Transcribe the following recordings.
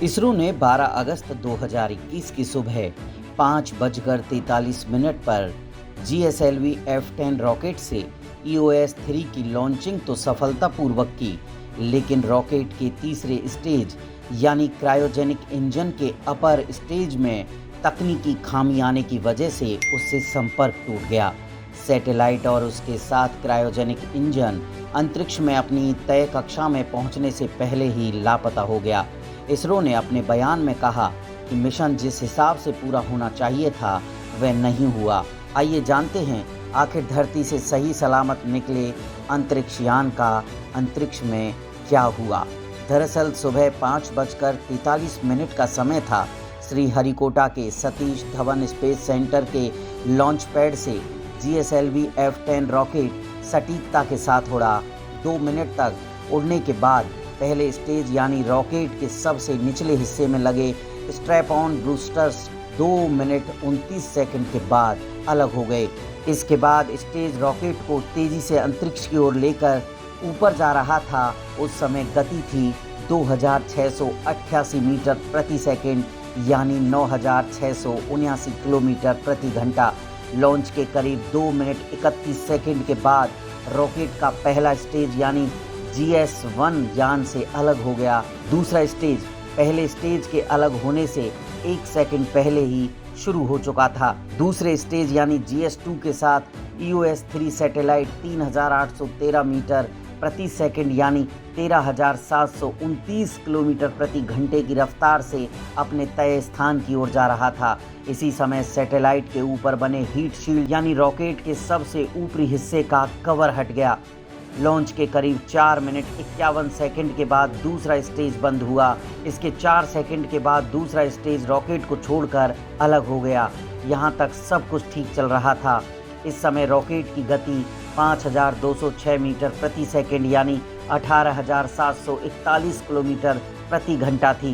इसरो ने 12 अगस्त 2021 की सुबह 5:43 पर GSLV F10 रॉकेट से EOS-3 की लॉन्चिंग तो सफलतापूर्वक की, लेकिन रॉकेट के तीसरे स्टेज यानी क्रायोजेनिक इंजन के अपर स्टेज में तकनीकी खामी आने की वजह से उससे संपर्क टूट गया। सैटेलाइट और उसके साथ क्रायोजेनिक इंजन अंतरिक्ष में अपनी तय कक्षा में पहुंचने से पहले ही लापता हो गया। इसरो ने अपने बयान में कहा कि मिशन जिस हिसाब से पूरा होना चाहिए था वह नहीं हुआ। आइए जानते हैं आखिर धरती से सही सलामत निकले अंतरिक्ष यान का अंतरिक्ष में क्या हुआ। दरअसल सुबह 5:43 का समय था। श्रीहरिकोटा के सतीश धवन स्पेस सेंटर के लॉन्च पैड से GSLV F10 रॉकेट सटीकता के साथ उड़ा। 2 मिनट तक उड़ने के बाद पहले स्टेज यानी रॉकेट के सबसे निचले हिस्से में लगे strap on boosters 2 minute 29 second के बाद अलग हो गए। इसके बाद स्टेज रॉकेट को तेजी से अंतरिक्ष की ओर लेकर ऊपर जा रहा था। उस समय गति थी 2688 मीटर प्रति सेकंड यानी 9679 किलोमीटर प्रति घंटा। लॉन्च के करीब 2 मिनट 31 सेकंड के बाद रॉकेट का पहला स्टेज यानी GS1 यान से अलग हो गया। दूसरा स्टेज पहले स्टेज के अलग होने से 1 सेकंड पहले ही शुरू हो चुका था। दूसरे स्टेज यानी GS2 के साथ EOS-3 सैटेलाइट 3813 मीटर प्रति सेकंड यानी 13,729 किलोमीटर प्रति घंटे की रफ्तार से अपने तय स्थान की ओर जा रहा था। इसी समय सैटेलाइट के ऊपर बने हीट शील्ड यानी रॉकेट के सबसे ऊपरी हिस्से का कवर हट गया। लॉन्च के करीब 4 मिनट 51 सेकंड के बाद दूसरा स्टेज बंद हुआ। इसके 4 सेकंड के बाद दूसरा स्टेज रॉकेट को छोड़कर अलग हो गया। यहाँ तक सब कुछ ठीक चल रहा था। इस समय रॉकेट की गति 5206 मीटर प्रति सेकंड यानी 18,741 किलोमीटर प्रति घंटा थी।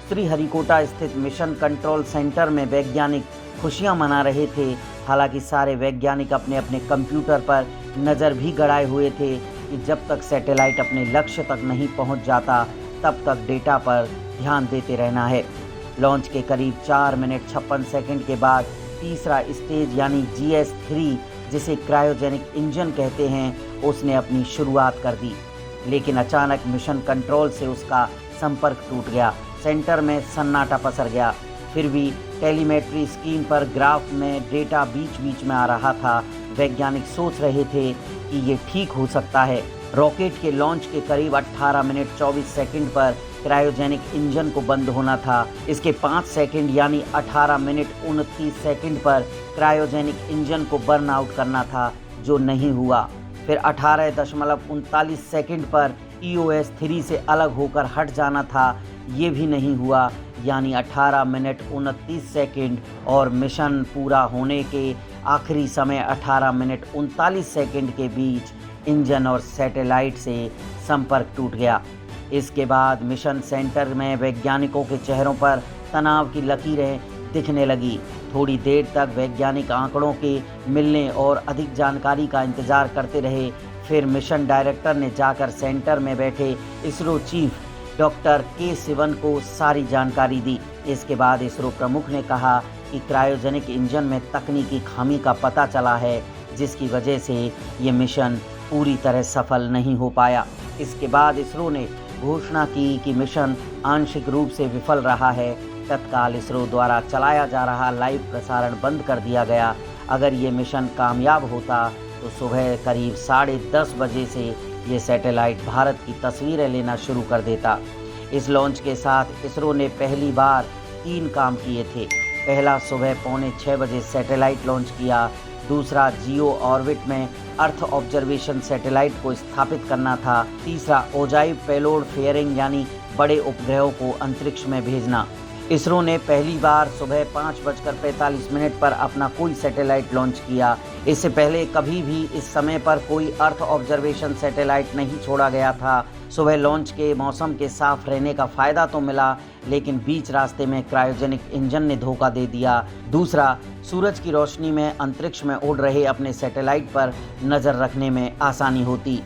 श्रीहरिकोटा स्थित मिशन कंट्रोल सेंटर में वैज्ञानिक खुशियां मना रहे थे। हालांकि सारे वैज्ञानिक अपने अपने कंप्यूटर पर नज़र भी गड़ाए हुए थे कि जब तक सैटेलाइट अपने लक्ष्य तक नहीं पहुंच जाता तब तक डेटा पर ध्यान देते रहना है। लॉन्च के करीब 4 मिनट 56 सेकंड के बाद तीसरा स्टेज यानी GS3 जिसे क्रायोजेनिक इंजन कहते हैं उसने अपनी शुरुआत कर दी, लेकिन अचानक मिशन कंट्रोल से उसका संपर्क टूट गया। सेंटर में सन्नाटा पसर गया। फिर भी टेलीमेट्री स्क्रीन पर ग्राफ में डेटा बीच बीच में आ रहा था। वैज्ञानिक सोच रहे थे कि ये ठीक हो सकता है। रॉकेट के लॉन्च के करीब 18 मिनट 24 सेकंड पर क्रायोजेनिक इंजन को बंद होना था। इसके 5 सेकंड यानी 18 मिनट 29 सेकंड पर क्रायोजेनिक इंजन को बर्न आउट करना था, जो नहीं हुआ। फिर 18.39 सेकंड पर EOS-3 से अलग होकर हट जाना था, ये भी नहीं हुआ, यानी 18 मिनट 29 सेकंड और मिशन पूरा होने के आखिरी समय 18 मिनट 39 सेकंड के बीच इंजन और सैटेलाइट से संपर्क टूट गया। इसके बाद मिशन सेंटर में वैज्ञानिकों के चेहरों पर तनाव की लकीरें दिखने लगी। थोड़ी देर तक वैज्ञानिक आंकड़ों के मिलने और अधिक जानकारी का इंतजार करते रहे। फिर मिशन डायरेक्टर ने जाकर सेंटर में बैठे इसरो चीफ डॉक्टर के सिवन को सारी जानकारी दी। इसके बाद इसरो प्रमुख ने कहा कि क्रायोजेनिक इंजन में तकनीकी खामी का पता चला है, जिसकी वजह से ये मिशन पूरी तरह सफल नहीं हो पाया। इसके बाद इसरो ने घोषणा की कि मिशन आंशिक रूप से विफल रहा है। तत्काल इसरो द्वारा चलाया जा रहा लाइव प्रसारण बंद कर दिया गया। अगर ये मिशन कामयाब होता तो सुबह करीब 10:30 बजे से ये सैटेलाइट भारत की तस्वीरें लेना शुरू कर देता। इस लॉन्च के साथ इसरो ने पहली बार 3 काम किए थे। पहला, सुबह 5:45 बजे सैटेलाइट लॉन्च किया। दूसरा, जियो ऑर्बिट में अर्थ ऑब्जर्वेशन सैटेलाइट को स्थापित करना था। तीसरा, ओजाइव पेलोड फेयरिंग यानी बड़े उपग्रहों को अंतरिक्ष में भेजना। इसरो ने पहली बार सुबह 5:45 पर अपना कोई सैटेलाइट लॉन्च किया। इससे पहले कभी भी इस समय पर कोई अर्थ ऑब्जर्वेशन सैटेलाइट नहीं छोड़ा गया था। सुबह लॉन्च के मौसम के साफ रहने का फ़ायदा तो मिला, लेकिन बीच रास्ते में क्रायोजेनिक इंजन ने धोखा दे दिया। दूसरा, सूरज की रोशनी में अंतरिक्ष में उड़ रहे अपने सैटेलाइट पर नज़र रखने में आसानी होती।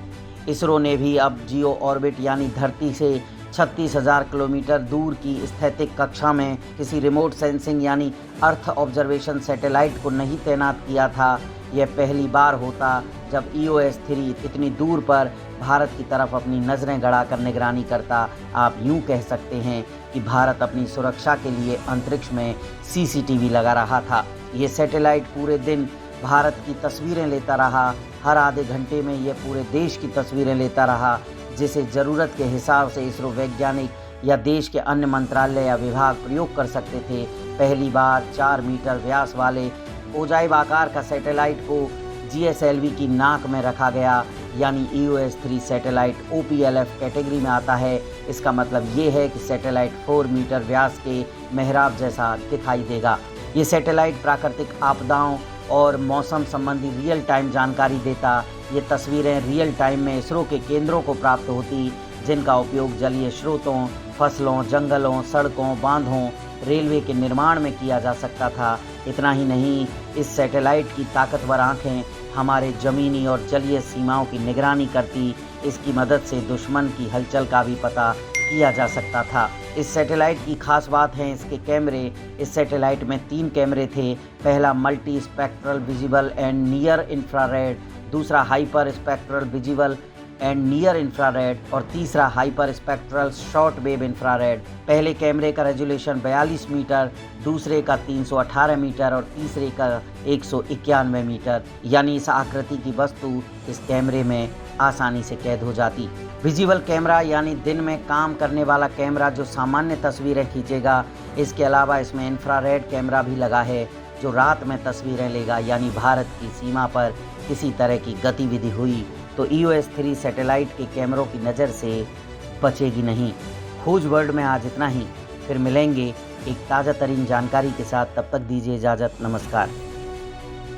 इसरो ने भी अब जियो ऑर्बिट यानी धरती से 36,000 किलोमीटर दूर की स्थैतिक कक्षा में किसी रिमोट सेंसिंग यानी अर्थ ऑब्जर्वेशन सैटेलाइट को नहीं तैनात किया था। यह पहली बार होता जब EOS-3 इतनी दूर पर भारत की तरफ अपनी नज़रें गड़ाकर निगरानी करता। आप यूं कह सकते हैं कि भारत अपनी सुरक्षा के लिए अंतरिक्ष में CCTV लगा रहा था। ये सैटेलाइट पूरे दिन भारत की तस्वीरें लेता रहा। हर आधे घंटे में यह पूरे देश की तस्वीरें लेता रहा, जिसे ज़रूरत के हिसाब से इसरो वैज्ञानिक या देश के अन्य मंत्रालय या विभाग प्रयोग कर सकते थे। पहली बार 4 मीटर व्यास वाले ओजाइब आकार का सैटेलाइट को GSLV की नाक में रखा गया, यानी EOS-3 सैटेलाइट OPLF कैटेगरी में आता है। इसका मतलब ये है कि सैटेलाइट 4 मीटर व्यास के मेहराब जैसा दिखाई देगा। ये सैटेलाइट प्राकृतिक आपदाओं और मौसम संबंधी रियल टाइम जानकारी देता। ये तस्वीरें रियल टाइम में इसरो के केंद्रों को प्राप्त होती, जिनका उपयोग जलीय स्रोतों, फसलों, जंगलों, सड़कों, बांधों, रेलवे के निर्माण में किया जा सकता था। इतना ही नहीं, इस सैटेलाइट की ताकतवर आंखें हमारे ज़मीनी और जलीय सीमाओं की निगरानी करती। इसकी मदद से दुश्मन की हलचल का भी पता किया जा सकता था। इस सैटेलाइट की खास बात है इसके कैमरे। इस सैटेलाइट में 3 कैमरे थे। पहला multi spectral visible and near infrared, दूसरा hyper spectral visible and near infrared और तीसरा hyper spectral short wave infrared. पहले कैमरे का रेजोल्यूशन 42 मीटर, दूसरे का 318 मीटर और तीसरे का 191 मीटर, यानी इस आकृति की वस्तु इस कैमरे में आसानी से कैद हो जाती। विजिबल कैमरा यानी दिन में काम करने वाला कैमरा जो सामान्य तस्वीरें खींचेगा। इसके अलावा इसमें इंफ्रारेड कैमरा भी लगा है जो रात में तस्वीरें लेगा, यानी भारत की सीमा पर किसी तरह की गतिविधि हुई तो EOS-3 सैटेलाइट के कैमरों की नज़र से बचेगी नहीं। खोज वर्ल्ड में आज इतना ही। फिर मिलेंगे एक ताज़ा तरीन जानकारी के साथ। तब तक दीजिए इजाज़त। नमस्कार।